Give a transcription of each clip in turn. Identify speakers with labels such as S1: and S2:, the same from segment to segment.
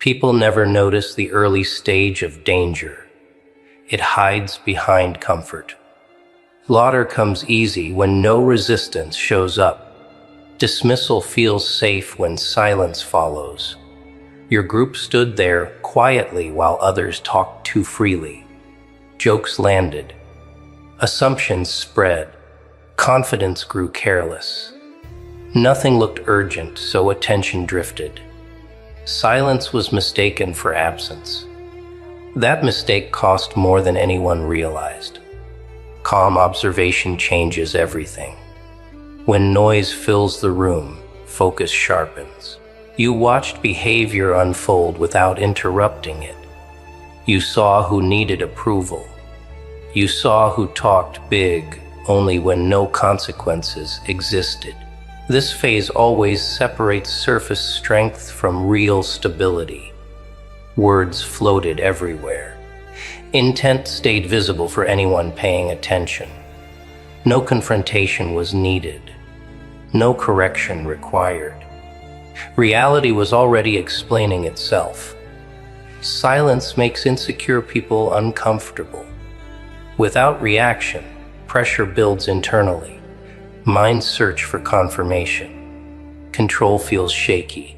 S1: People never notice the early stage of danger. It hides behind comfort. Slaughter comes easy when no resistance shows up. Dismissal feels safe when silence follows. Your group stood there quietly while others talked too freely. Jokes landed. Assumptions spread. Confidence grew careless. Nothing looked urgent, so attention drifted. Silence was mistaken for absence. That mistake cost more than anyone realized. Calm observation changes everything. When noise fills the room, focus sharpens. You watched behavior unfold without interrupting it. You saw who needed approval. You saw who talked big only when no consequences existed. This phase always separates surface strength from real stability. Words floated everywhere. Intent stayed visible for anyone paying attention. No confrontation was needed. No correction required. Reality was already explaining itself. Silence makes insecure people uncomfortable. Without reaction, pressure builds internally. Minds search for confirmation. Control feels shaky.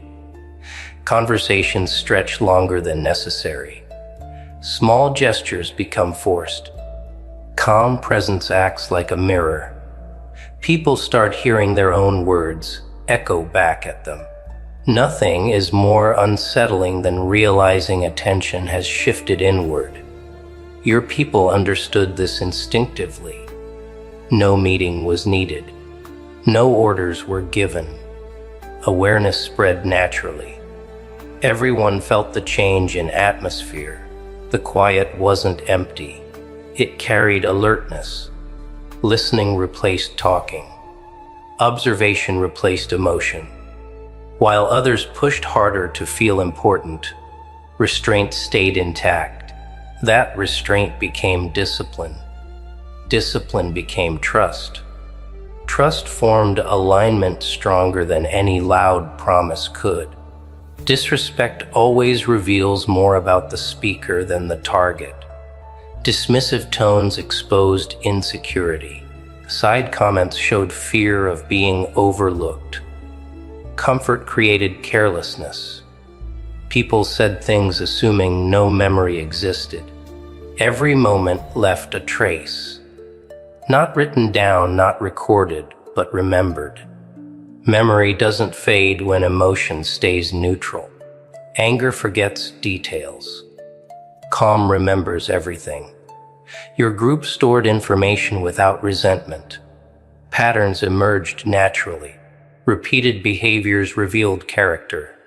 S1: Conversations stretch longer than necessary. Small gestures become forced. Calm presence acts like a mirror. People start hearing their own words echo back at them. Nothing is more unsettling than realizing attention has shifted inward. Your people understood this instinctively. No meeting was needed. No orders were given. Awareness spread naturally. Everyone felt the change in atmosphere. The quiet wasn't empty. It carried alertness. Listening replaced talking. Observation replaced emotion. While others pushed harder to feel important, restraint stayed intact. That restraint became discipline. Discipline became trust. Trust formed alignment stronger than any loud promise could. Disrespect always reveals more about the speaker than the target. Dismissive tones exposed insecurity. Side comments showed fear of being overlooked. Comfort created carelessness. People said things assuming no memory existed. Every moment left a trace. Not written down, not recorded, but remembered. Memory doesn't fade when emotion stays neutral. Anger forgets details. Calm remembers everything. Your group stored information without resentment. Patterns emerged naturally. Repeated behaviors revealed character.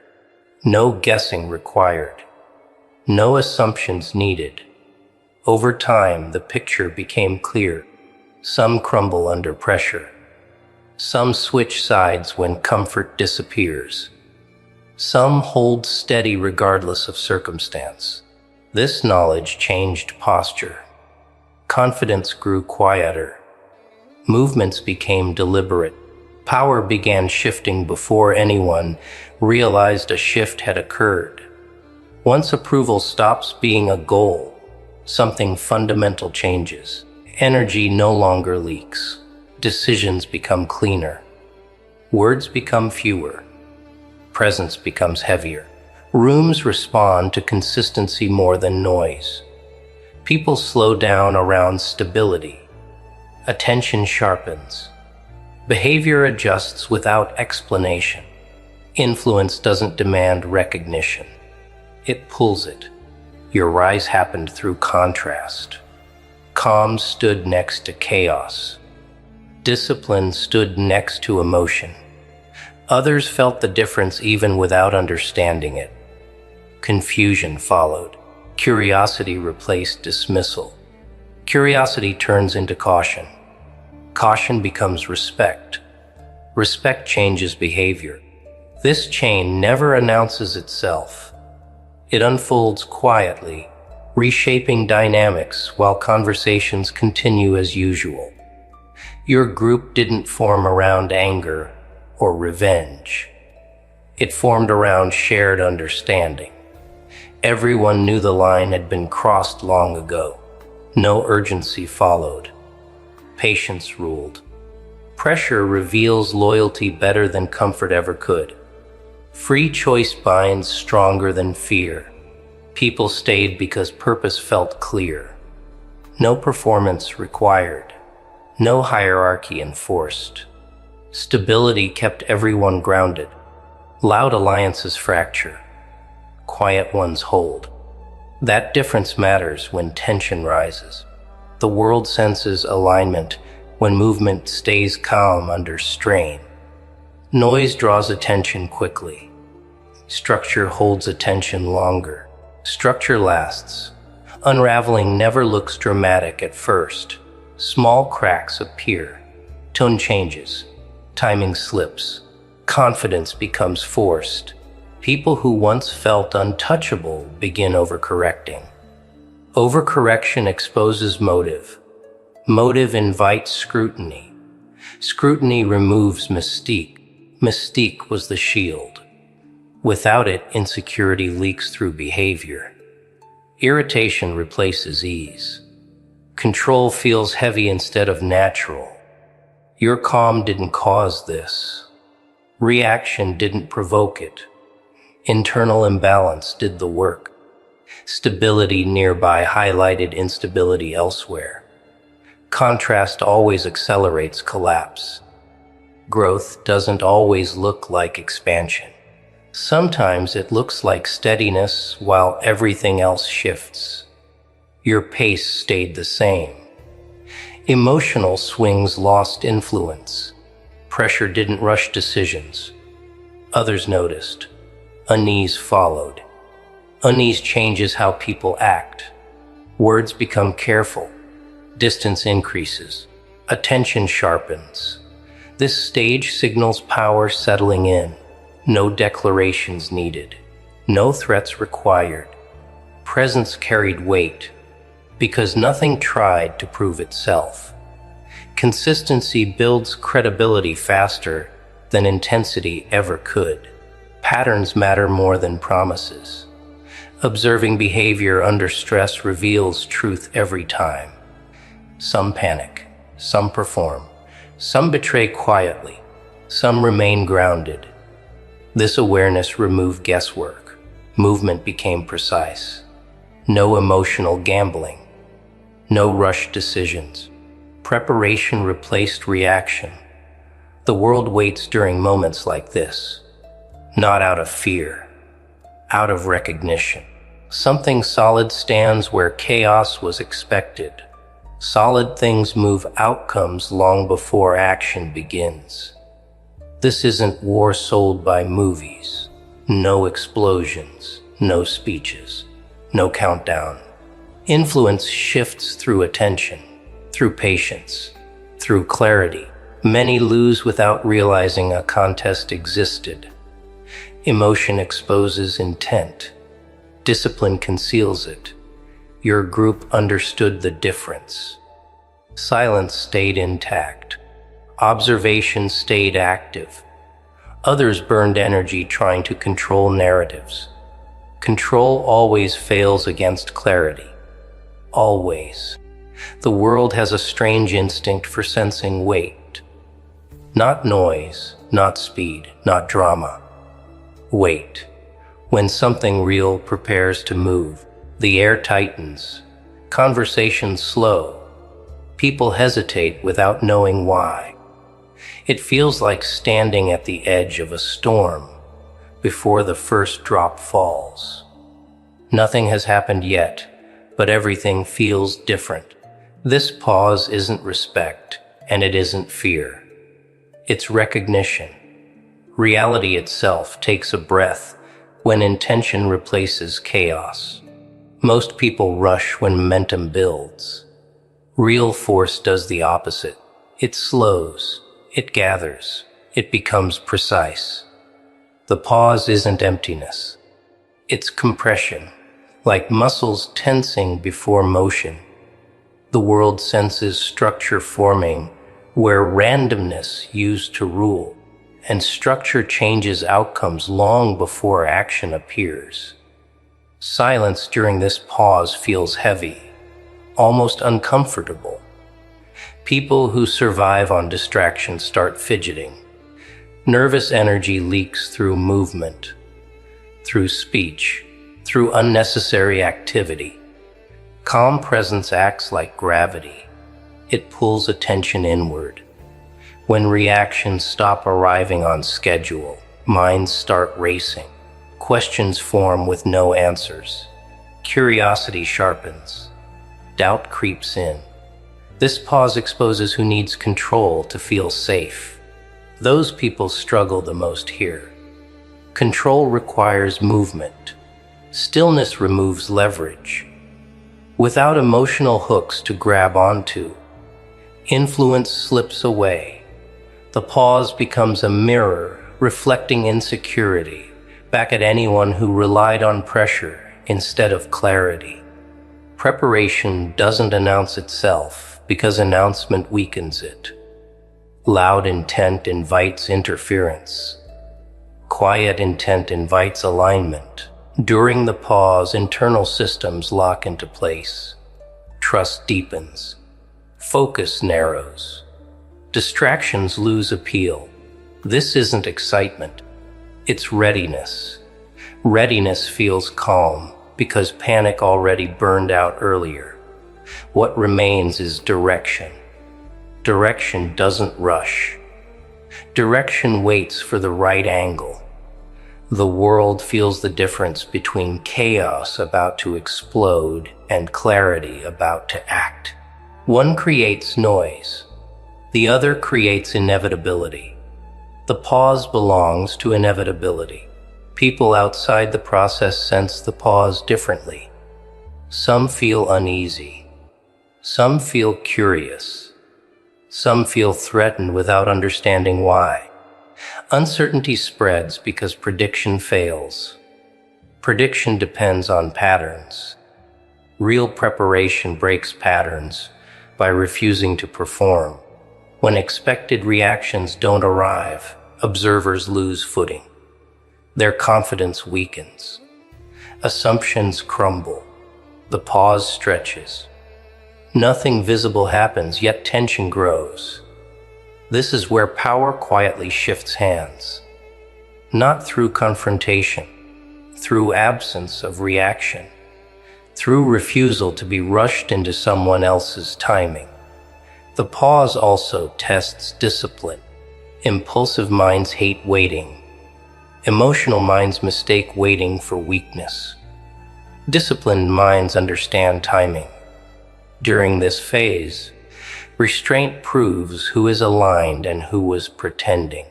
S1: No guessing required. No assumptions needed. Over time, the picture became clear. Some crumble under pressure. Some switch sides when comfort disappears. Some hold steady regardless of circumstance. This knowledge changed posture. Confidence grew quieter. Movements became deliberate. Power began shifting before anyone realized a shift had occurred. Once approval stops being a goal, something fundamental changes. Energy no longer leaks. Decisions become cleaner. Words become fewer. Presence becomes heavier. Rooms respond to consistency more than noise. People slow down around stability. Attention sharpens. Behavior adjusts without explanation. Influence doesn't demand recognition. It pulls it. Your rise happened through contrast. Calm stood next to chaos. Discipline stood next to emotion. Others felt the difference even without understanding it. Confusion followed. Curiosity replaced dismissal. Curiosity turns into caution. Caution becomes respect. Respect changes behavior. This chain never announces itself. It unfolds quietly, reshaping dynamics while conversations continue as usual. Your group didn't form around anger or revenge. It formed around shared understanding. Everyone knew the line had been crossed long ago. No urgency followed. Patience ruled. Pressure reveals loyalty better than comfort ever could. Free choice binds stronger than fear. People stayed because purpose felt clear. No performance required. No hierarchy enforced. Stability kept everyone grounded. Loud alliances fracture. Quiet ones hold. That difference matters when tension rises. The world senses alignment when movement stays calm under strain. Noise draws attention quickly. Structure holds attention longer. Structure lasts. Unraveling never looks dramatic at first. Small cracks appear. Tone changes. Timing slips. Confidence becomes forced. People who once felt untouchable begin overcorrecting. Overcorrection exposes motive. Motive invites scrutiny. Scrutiny removes mystique. Mystique was the shield. Without it, insecurity leaks through behavior. Irritation replaces ease. Control feels heavy instead of natural. Your calm didn't cause this. Reaction didn't provoke it. Internal imbalance did the work. Stability nearby highlighted instability elsewhere. Contrast always accelerates collapse. Growth doesn't always look like expansion. Sometimes it looks like steadiness while everything else shifts. Your pace stayed the same. Emotional swings lost influence. Pressure didn't rush decisions. Others noticed. Unease followed. Unease changes how people act. Words become careful. Distance increases. Attention sharpens. This stage signals power settling in. No declarations needed. No threats required. Presence carried weight, because nothing tried to prove itself. Consistency builds credibility faster than intensity ever could. Patterns matter more than promises. Observing behavior under stress reveals truth every time. Some panic, some perform, some betray quietly, some remain grounded. This awareness removed guesswork. Movement became precise. No emotional gambling. No rushed decisions. Preparation replaced reaction. The world waits during moments like this. Not out of fear, out of recognition. Something solid stands where chaos was expected. Solid things move outcomes long before action begins. This isn't war sold by movies. No explosions, no speeches, no countdown. Influence shifts through attention, through patience, through clarity. Many lose without realizing a contest existed. Emotion exposes intent. Discipline conceals it. Your group understood the difference. Silence stayed intact. Observation stayed active. Others burned energy trying to control narratives. Control always fails against clarity. Always. The world has a strange instinct for sensing weight. Not noise, not speed, not drama. Wait. When something real prepares to move, the air tightens. Conversations slow. People hesitate without knowing why. It feels like standing at the edge of a storm before the first drop falls. Nothing has happened yet, but everything feels different. This pause isn't respect, and it isn't fear. It's recognition. Reality itself takes a breath when intention replaces chaos. Most people rush when momentum builds. Real force does the opposite. It slows, it gathers, it becomes precise. The pause isn't emptiness. It's compression, like muscles tensing before motion. The world senses structure forming where randomness used to rule, and structure changes outcomes long before action appears. Silence during this pause feels heavy, almost uncomfortable. People who survive on distraction start fidgeting. Nervous energy leaks through movement, through speech, through unnecessary activity. Calm presence acts like gravity. It pulls attention inward. When reactions stop arriving on schedule, minds start racing. Questions form with no answers. Curiosity sharpens. Doubt creeps in. This pause exposes who needs control to feel safe. Those people struggle the most here. Control requires movement. Stillness removes leverage. Without emotional hooks to grab onto, influence slips away. The pause becomes a mirror reflecting insecurity back at anyone who relied on pressure instead of clarity. Preparation doesn't announce itself because announcement weakens it. Loud intent invites interference. Quiet intent invites alignment. During the pause, internal systems lock into place. Trust deepens. Focus narrows. Distractions lose appeal. This isn't excitement. It's readiness. Readiness feels calm because panic already burned out earlier. What remains is direction. Direction doesn't rush. Direction waits for the right angle. The world feels the difference between chaos about to explode and clarity about to act. One creates noise. The other creates inevitability. The pause belongs to inevitability. People outside the process sense the pause differently. Some feel uneasy. Some feel curious. Some feel threatened without understanding why. Uncertainty spreads because prediction fails. Prediction depends on patterns. Real preparation breaks patterns by refusing to perform. When expected reactions don't arrive, observers lose footing. Their confidence weakens. Assumptions crumble. The pause stretches. Nothing visible happens, yet tension grows. This is where power quietly shifts hands. Not through confrontation, through absence of reaction, through refusal to be rushed into someone else's timing. The pause also tests discipline. Impulsive minds hate waiting. Emotional minds mistake waiting for weakness. Disciplined minds understand timing. During this phase, restraint proves who is aligned and who was pretending.